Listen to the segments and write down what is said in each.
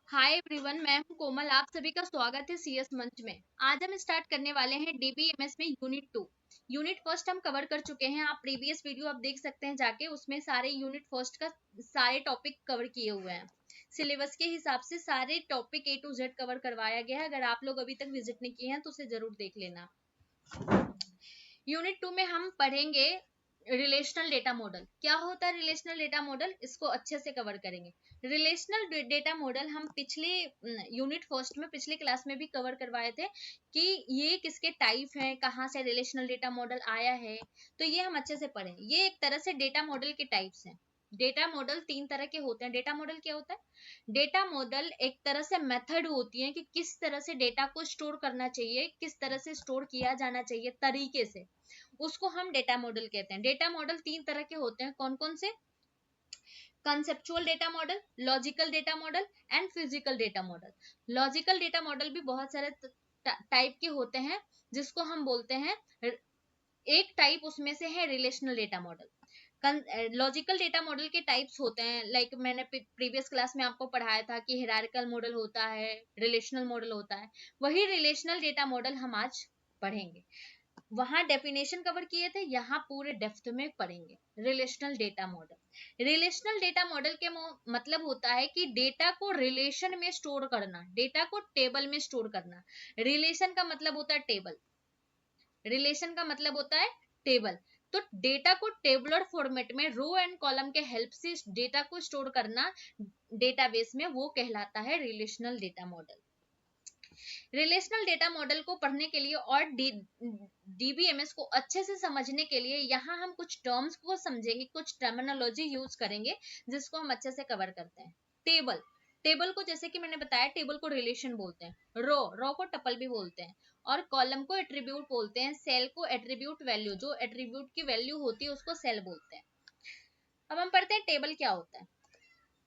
Hi everyone, मैं हूं कोमल। आप सभी का स्वागत है सीएस मंच में। आज हम स्टार्ट करने वाले हैं डीबीएमएस में यूनिट 2। यूनिट फर्स्ट हम कवर कर चुके हैं। आप प्रीवियस वीडियो आप देख सकते हैं जाके, उसमें सारे यूनिट फर्स्ट का सारे टॉपिक कवर किए हुए हैं। सिलेबस के हिसाब से सारे topic A to Z cover करवाया गया है। अगर आप लोग अभी तक विजिट नहीं किए हैं तो उसे जरूर देख लेना। यूनिट 2 में हम पढ़ेंगे रिलेशनल डेटा मॉडल। क्या होता है रिलेशनल डेटा मॉडल, इसको अच्छे से कवर करेंगे। रिलेशनल डेटा मॉडल हम पिछले यूनिट फर्स्ट में पिछले क्लास में भी कवर करवाए थे कि ये किसके टाइप हैं, कहाँ से रिलेशनल डेटा मॉडल आया है। तो ये हम अच्छे से पढ़ें। ये एक तरह से डेटा मॉडल के टाइप्स हैं। डेटा मॉडल 3 तरह के होते हैं। डेटा मॉडल क्या होता है? डेटा मॉडल एक तरह से मेथड होती है कि किस तरह से डेटा को स्टोर करना चाहिए, किस तरह से स्टोर किया जाना चाहिए तरीके से, उसको हम डेटा मॉडल कहते हैं। डेटा मॉडल 3 तरह के होते हैं। कौन कौन से? Conceptual data model, logical data model and physical data model. Logical data model भी बहुत सारे टाइप के होते हैं, जिसको हम बोलते हैं, एक टाइप उसमें से है relational data model. Logical data model के टाइप्स होते हैं, लाइक मैंने प्रीवियस क्लास में आपको पढ़ाया था कि हायरार्किकल मॉडल होता है, रिलेशनल मॉडल होता है। वही रिलेशनल डेटा मॉडल हम आज पढ़ेंगे। वहां डेफिनेशन कवर किए थे, यहाँ पूरे डेप्थ में पढ़ेंगे relational data model. Relational data model के मतलब होता है कि डेटा को रिलेशन में स्टोर करना, डेटा को टेबल में स्टोर करना। रिलेशन का मतलब होता है टेबल, रिलेशन का मतलब होता है टेबल। तो डेटा को टेबुलर फॉर्मेट में रो एंड कॉलम के हेल्प से डेटा को स्टोर करना डेटाबेस में, वो कहलाता है relational data model. Relational data model को पढ़ने के लिए और डीबीएमएस को अच्छे से समझने के लिए यहाँ हम कुछ टर्म्स को समझेंगे, कुछ टर्मिनोलॉजी यूज करेंगे जिसको हम अच्छे से कवर करते हैं। टेबल, टेबल को जैसे कि मैंने बताया, टेबल को रिलेशन बोलते हैं। रो को टपल भी बोलते हैं। और कॉलम को एट्रीब्यूट बोलते हैं। सेल को एट्रीब्यूट वैल्यू, जो एट्रीब्यूट की वैल्यू होती है उसको सेल बोलते हैं। अब हम पढ़ते हैं टेबल क्या होता है।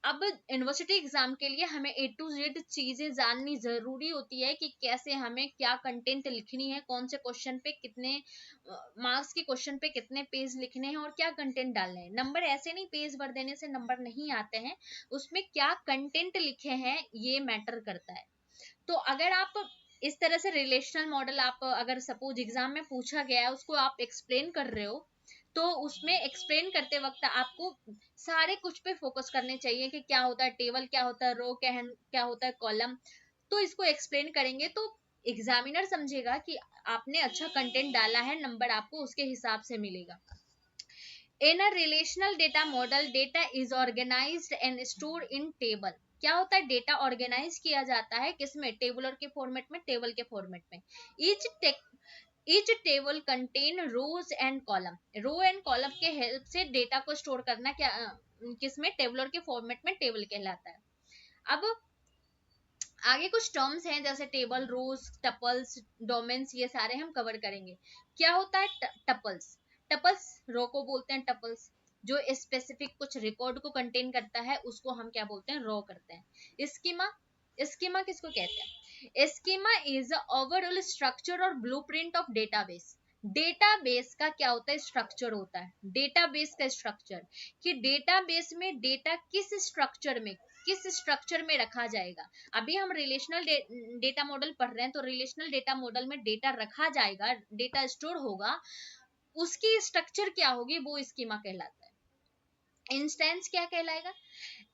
अब यूनिवर्सिटी एग्जाम के लिए हमें ए टू जेड चीजें जाननी जरूरी होती है कि कैसे हमें क्या कंटेंट लिखनी है, कौन से क्वेश्चन पे कितने मार्क्स के क्वेश्चन पे कितने पेज लिखने हैं और क्या कंटेंट डालने हैं। नंबर ऐसे नहीं, पेज भर देने से नंबर नहीं आते हैं, उसमें क्या कंटेंट लिखे हैं ये मैटर करता है। तो अगर आप इस तरह से रिलेशनल मॉडल, आप अगर सपोज एग्जाम में पूछा गया है उसको आप एक्सप्लेन कर रहे हो, तो उसमें एक्सप्लेन करते वक्त आपको सारे कुछ पे फोकस करने चाहिए कि क्या होता है टेबल, क्या होता है रो, क्या होता है कॉलम। तो इसको एक्सप्लेन करेंगे तो एग्जामिनर समझेगा कि आपने अच्छा कंटेंट डाला है, नंबर आपको उसके हिसाब से मिलेगा। In a relational data model, data is organized and stored in table. क्या होता है? डेटा ऑर्गेनाइज किया जाता है किसमें? टेबुलर के फॉर्मेट में, टेबल के फॉर्मेट में। Each table contain rows and column. Row and column के हेल्प से डेटा को स्टोर करना क्या किसमें? टेबुलर के फॉर्मेट में टेबल कहलाता है। अब आगे कुछ टर्म्स हैं जैसे टेबल, रोज, टपल्स, डोमेन्स, ये सारे हम कवर करेंगे। क्या होता है टपल्स? टपल्स रो को बोलते हैं टपल्स। जो स्पेसिफिक कुछ रिकॉर्ड को कंटेन करता है उसको हम क्या बोलते हैं? रो करते हैं। स्कीमा, स्कीमा किसको कहते हैं? स्कीमा इज ओवरऑल स्ट्रक्चर और ब्लूप्रिंट ऑफ डेटाबेस। डेटाबेस का क्या होता है? स्ट्रक्चर होता है। डेटाबेस का स्ट्रक्चर, कि डेटाबेस में डेटा किस स्ट्रक्चर में रखा जाएगा। अभी हम रिलेशनल डेटा मॉडल पढ़ रहे हैं, तो रिलेशनल डेटा मॉडल में डेटा रखा जाएगा, डेटा स्टोर होगा, उसकी स्ट्रक्चर क्या होगी, वो स्कीमा कहलाता है। इंस्टेंस क्या कहलाएगा?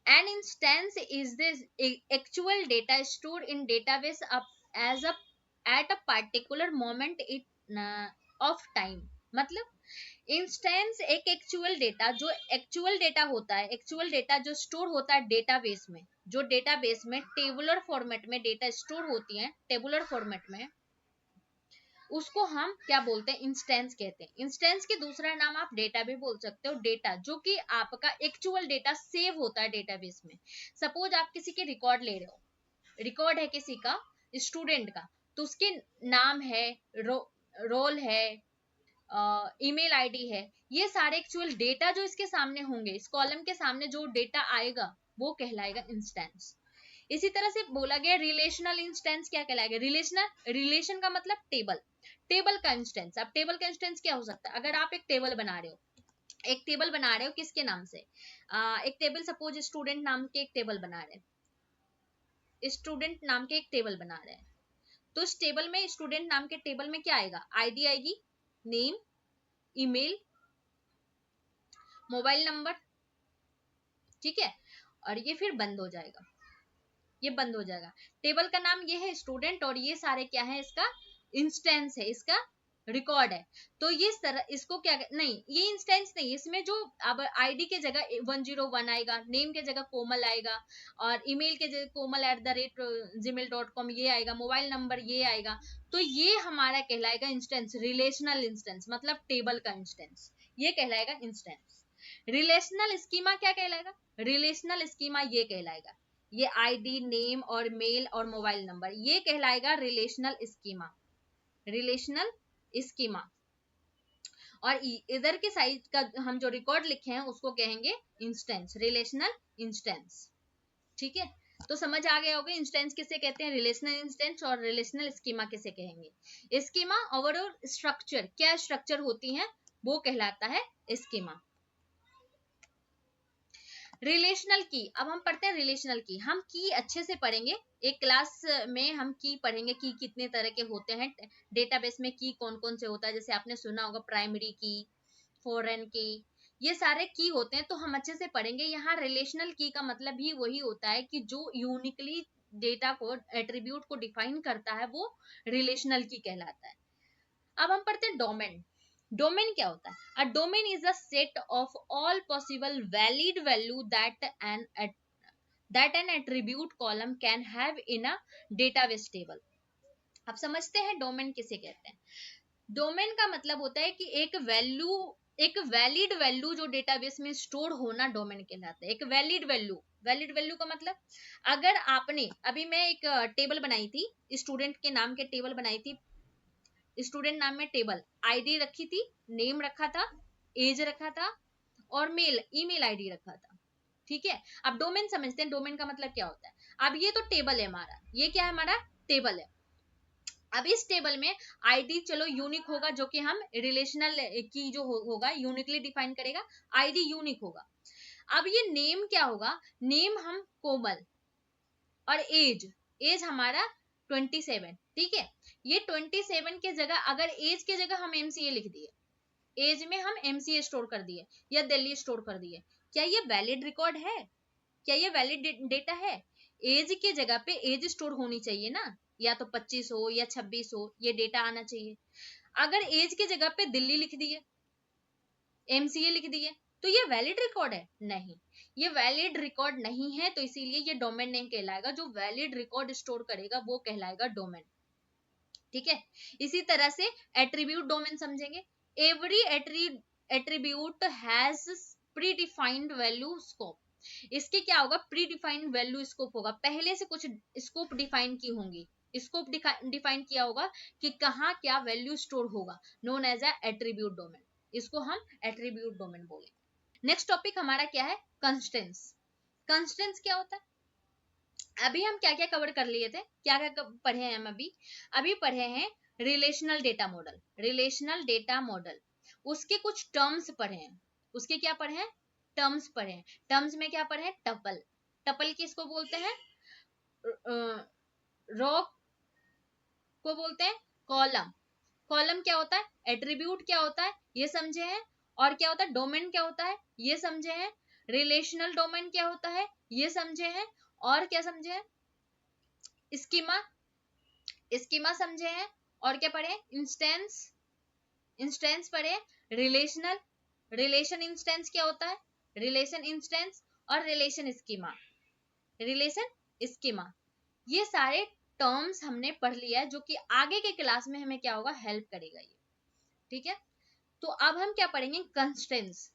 An instance is the actual data stored in database up as a at a particular moment of time। मतलब इंस्टेंस एक एक्चुअल डेटा होता है, एक्चुअल डेटा जो स्टोर होता है डेटाबेस में, जो डेटाबेस में टेबुलर फॉर्मेट में डेटा स्टोर होती है, टेबुलर फॉर्मेट में, उसको हम क्या बोलते हैं? इंस्टेंस कहते हैं। इंस्टेंस की दूसरा नाम आप डेटा भी बोल सकते हो। डेटा जो कि आपका एक्चुअल डेटा सेव होता है डेटाबेस में। सपोज आप किसी के रिकॉर्ड ले रहे हो, रिकॉर्ड है किसी का, स्टूडेंट का, तो उसके नाम है, रोल है, ईमेल आईडी है, ये सारे एक्चुअल डेटा जो इसके सामने होंगे, इस कॉलम के सामने जो डेटा आएगा वो कहलाएगा इंस्टेंस। इसी तरह से बोला गया रिलेशनल इंस्टेंस क्या कहलाएगा? रिलेशन का मतलब टेबल, टेबल का इंस्टेंस। अब टेबल का इंस्टेंस क्या हो सकता है? अगर आप एक टेबल बना रहे हो, एक टेबल बना रहे हो किसके नाम से? एक टेबल, सपोज स्टूडेंट नाम के एक टेबल बना रहे हैं, स्टूडेंट नाम के एक टेबल बना रहे हैं, तो इस टेबल में, स्टूडेंट नाम के टेबल में क्या आएगा, आईडी आएगी, नेम, ईमेल, मोबाइल नंबर, ठीक है, और ये फिर बंद हो जाएगा, ये बंद हो जाएगा। टेबल का नाम ये है स्टूडेंट, और ये सारे क्या है, इसका इंस्टेंस है, इसका रिकॉर्ड है। तो ये इसको क्या नहीं, ये इंस्टेंस नहीं, इसमें जो अब आईडी के जगह 101 आएगा, नेम के जगह कोमल आएगा, और ईमेल के जगह komal@gmail.com ये आएगा, मोबाइल नंबर ये आएगा। तो ये हमारा कहलाएगा इंस्टेंस, रिलेशनल इंस्टेंस, मतलब टेबल का इंस्टेंस, ये कहलाएगा इंस्टेंस। रिलेशनल स्कीमा क्या कहलाएगा, रिलेशनल स्कीमा ये कहलाएगा, ये आईडी, नेम और मेल और मोबाइल नंबर, ये कहलाएगा रिलेशनल स्कीमा, रिलेशनल स्कीमा। और इधर के साइड का हम जो रिकॉर्ड लिखे हैं उसको कहेंगे इंस्टेंस, रिलेशनल इंस्टेंस, ठीक है। तो समझ आ गया होगा इंस्टेंस किसे कहते हैं, रिलेशनल इंस्टेंस, और रिलेशनल स्कीमा किसे कहेंगे। स्कीमा ओवरऑल स्ट्रक्चर, क्या स्ट्रक्चर होती है वो कहलाता है स्कीमा। रिलेशनल की, अब हम पढ़ते हैं रिलेशनल की। हम की अच्छे से पढ़ेंगे, एक क्लास में हम की पढ़ेंगे, की कितने तरह के होते हैं, डेटाबेस में की कौन कौन से होता है, जैसे आपने सुना होगा प्राइमरी की, फॉरेन की, ये सारे की होते हैं, तो हम अच्छे से पढ़ेंगे। यहाँ रिलेशनल की का मतलब ही वही होता है कि जो यूनिकली डेटा को, एट्रीब्यूट को डिफाइन करता है, वो रिलेशनल की कहलाता है। अब हम पढ़ते हैं डोमेन। डोमेन क्या होता है, a domain is a set of all possible valid value that an attribute column can have in a database table। आप समझते हैं डोमेन किसे कहते हैं। डोमेन का मतलब होता है कि एक वैल्यू, एक वैलिड वैल्यू जो डेटाबेस में स्टोर होना डोमेन कहलाता है। एक वैलिड वैल्यू, वैलिड वैल्यू का मतलब, अगर आपने, अभी मैं एक टेबल बनाई थी, स्टूडेंट के नाम के टेबल बनाई थी, स्टूडेंट नाम में टेबल, आईडी रखी थी, नेम रखा था, एज रखा था, और मेल, ईमेल आईडी रखा था, ठीक है। अब डोमेन समझते हैं, डोमेन का मतलब क्या होता है। अब ये तो टेबल है हमारा, ये क्या है, हमारा टेबल है। अब इस टेबल में आईडी चलो यूनिक होगा, जो कि हम रिलेशनल की जो होगा यूनिकली डिफाइन करेगा, आईडी यूनिक होगा। अब ये नेम क्या होगा, नेम हम कोमल, और एज, एज हमारा 27, ठीक है। ये 27 के जगह, अगर एज के जगह हम एमसीए लिख दिए, एज में हम एमसीए स्टोर कर दिए या दिल्ली स्टोर कर दिए, क्या ये वैलिड रिकॉर्ड है, क्या ये वैलिड डेटा है। एज के जगह पे एज स्टोर होनी चाहिए ना, या तो 25 हो या 26 हो, ये डेटा आना चाहिए। अगर एज के जगह पे दिल्ली लिख दिए, एमसीए लिख दिए, तो ये वैलिड रिकॉर्ड है, नहीं, ये वैलिड रिकॉर्ड नहीं है, तो इसीलिए ये डोमेन नहीं कहलाएगा। जो वैलिड रिकॉर्ड स्टोर करेगा वो कहलाएगा डोमेन, ठीक है। इसी तरह से एट्रीब्यूट डोमेन समझेंगे। Every attribute has pre defined value scope. इसके क्या होगा, प्री डिफाइंड वैल्यू स्कोप होगा, पहले से कुछ स्कोप डिफाइन की होंगी, स्कोप डिफाइन किया होगा कि कहाँ क्या वैल्यू स्टोर होगा, known as a attribute domain, इसको हम एट्रीब्यूट डोमेन बोलेंगे। नेक्स्ट टॉपिक हमारा क्या है, कंस्ट्रेंट्स। कंस्ट्रेंट्स क्या होता है, अभी हम क्या क्या कवर कर लिए थे, क्या क्या पढ़े हैं हम अभी, अभी पढ़े हैं relational data model, relational data model, उसके कुछ टर्म्स पढ़े हैं, उसके क्या पढ़े हैं, टर्म्स पढ़े हैं। टर्म्स में क्या पढ़े हैं, टपल, टपल किसको बोलते हैं, रो को बोलते हैं कॉलम, कॉलम क्या होता है, एट्रीब्यूट क्या होता है ये समझे हैं, और क्या होता है डोमेन क्या होता है ये समझे हैं, रिलेशनल डोमेन क्या होता है ये समझे हैं, और क्या समझे हैं, स्कीमा, स्कीमा समझे हैं, और क्या पढ़े, इंस्टेंस, इंस्टेंस पढ़े, रिलेशनल, रिलेशन इंस्टेंस क्या होता है, रिलेशन इंस्टेंस, और रिलेशन स्कीमा, रिलेशन स्कीमा, ये सारे टर्म्स हमने पढ़ लिया है, जो कि आगे के क्लास में हमें क्या होगा, हेल्प करेगा ये, ठीक है। तो अब हम क्या पढ़ेंगे, कंस्ट्रेंट्स।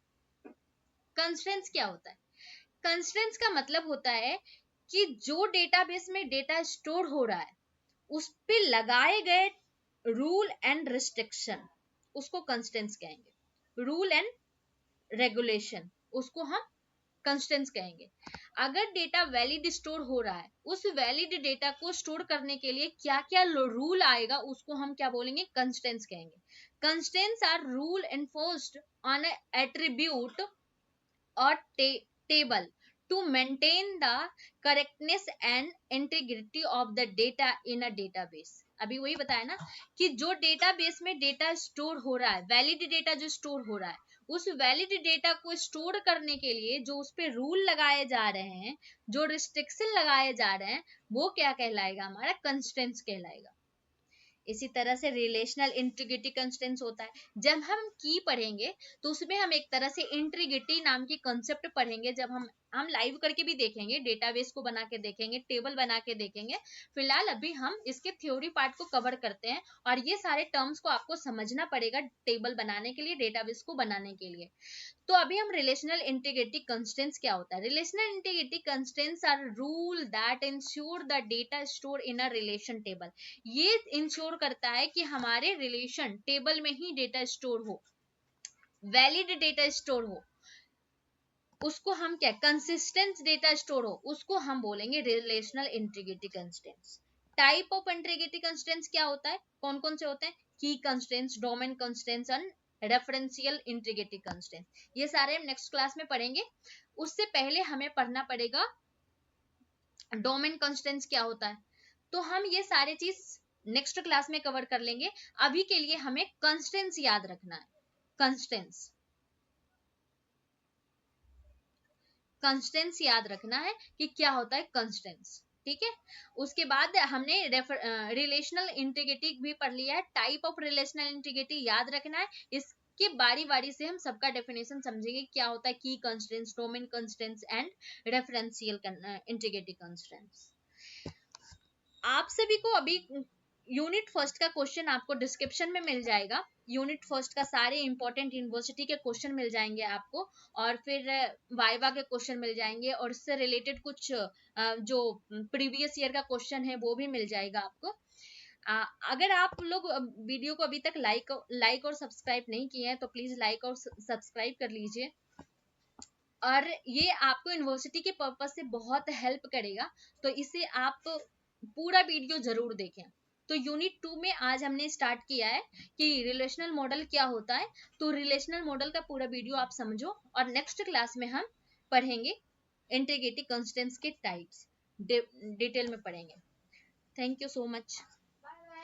कंस्ट्रेंट्स क्या होता है, कंस्ट्रेंट्स का मतलब होता है कि जो डेटाबेस में डेटा स्टोर हो रहा है उस पे लगाए गए रूल एंड रिस्ट्रिक्शन, उसको कंस्ट्रेंट्स कहेंगे, रूल एंड रेगुलेशन, उसको हम कंस्ट्रेंट्स कहेंगे। अगर डेटा वैलिड स्टोर हो रहा है, उस वैलिड डेटा को स्टोर करने के लिए क्या क्या रूल आएगा, उसको हम क्या बोलेंगे, कंस्ट्रेंट्स कहेंगे। Constraints are rule enforced on attribute और table to maintain the correctness and integrity of the data in a database. अभी वही बताया ना कि जो डेटाबेस में डेटा स्टोर हो रहा है, वैलिड डेटा जो स्टोर हो रहा है, उस वैलिड डेटा को स्टोर करने के लिए जो उस पे रूल लगाए जा रहे हैं, जो रिस्ट्रिक्शन लगाए जा रहे हैं, वो क्या कहलाएगा? हमारा कंस्ट्रेंट्स कहलाएगा। इसी तरह से रिलेशनल इंटीग्रिटी कंस्ट्रेंट्स होता है। जब हम की पढ़ेंगे तो उसमें हम एक तरह से इंटीग्रिटी नाम की कॉन्सेप्ट पढ़ेंगे। जब हम लाइव करके भी देखेंगे, डेटाबेस को बना के देखेंगे, टेबल बना के देखेंगे। फिलहाल अभी हम इसके थ्योरी पार्ट को कवर करते हैं और ये सारे टर्म्स को आपको समझना पड़ेगा टेबल बनाने के लिए, डेटाबेस को बनाने के लिए। तो अभी हम रिलेशनल इंटीग्रिटी कंस्ट्रेंट्स क्या होता है? Relational integrity constraints are rule that ensure the data store in a relation table. ये इंश्योर करता है कि हमारे रिलेशन टेबल में ही डेटा स्टोर हो, वैलिड डेटा स्टोर हो, उसको हम क्या, कंसिस्टेंट डेटा स्टोर हो, उसको हम बोलेंगे relational integrity constraints. Type of integrity constraints क्या होता है? कौन कौन से होते हैं? की constraints, domain constraints and referential integrity constraints. ये सारे हम नेक्स्ट क्लास में पढ़ेंगे। उससे पहले हमें पढ़ना पड़ेगा डोमेन कंस्ट्रेंट्स क्या होता है। तो हम ये सारे चीज नेक्स्ट क्लास में कवर कर लेंगे। अभी के लिए हमें कंस्ट्रेंट्स याद रखना है। कंस्ट्रेंट्स याद रखना है कि क्या होता है कंस्ट्रेंट्स, ठीक है। उसके बाद हमने रिलेशनल इंटीग्रिटी भी पढ़ लिया है। टाइप ऑफ रिलेशनल इंटीग्रिटी याद रखना है। इसके बारी बारी से हम सबका डेफिनेशन समझेंगे, क्या होता है की constraints, domain constraints and referential integrity constraints. आप सभी को अभी यूनिट फर्स्ट का क्वेश्चन आपको डिस्क्रिप्शन में मिल जाएगा। यूनिट फर्स्ट का सारे इंपॉर्टेंट यूनिवर्सिटी के क्वेश्चन मिल जाएंगे आपको, और फिर वाइवा के क्वेश्चन मिल जाएंगे, और इससे रिलेटेड कुछ जो प्रीवियस ईयर का क्वेश्चन है वो भी मिल जाएगा आपको। अगर आप लोग वीडियो को अभी तक लाइक और सब्सक्राइब नहीं किए हैं तो प्लीज लाइक और सब्सक्राइब कर लीजिए, और ये आपको यूनिवर्सिटी के पर्पज से बहुत हेल्प करेगा। तो इसे आप पूरा वीडियो जरूर देखें। तो यूनिट 2 में आज हमने स्टार्ट किया है कि रिलेशनल मॉडल क्या होता है। तो रिलेशनल मॉडल का पूरा वीडियो आप समझो, और नेक्स्ट क्लास में हम पढ़ेंगे इंटीग्रिटी कंस्ट्रेंट्स के टाइप्स, डिटेल में पढ़ेंगे। Thank you so much.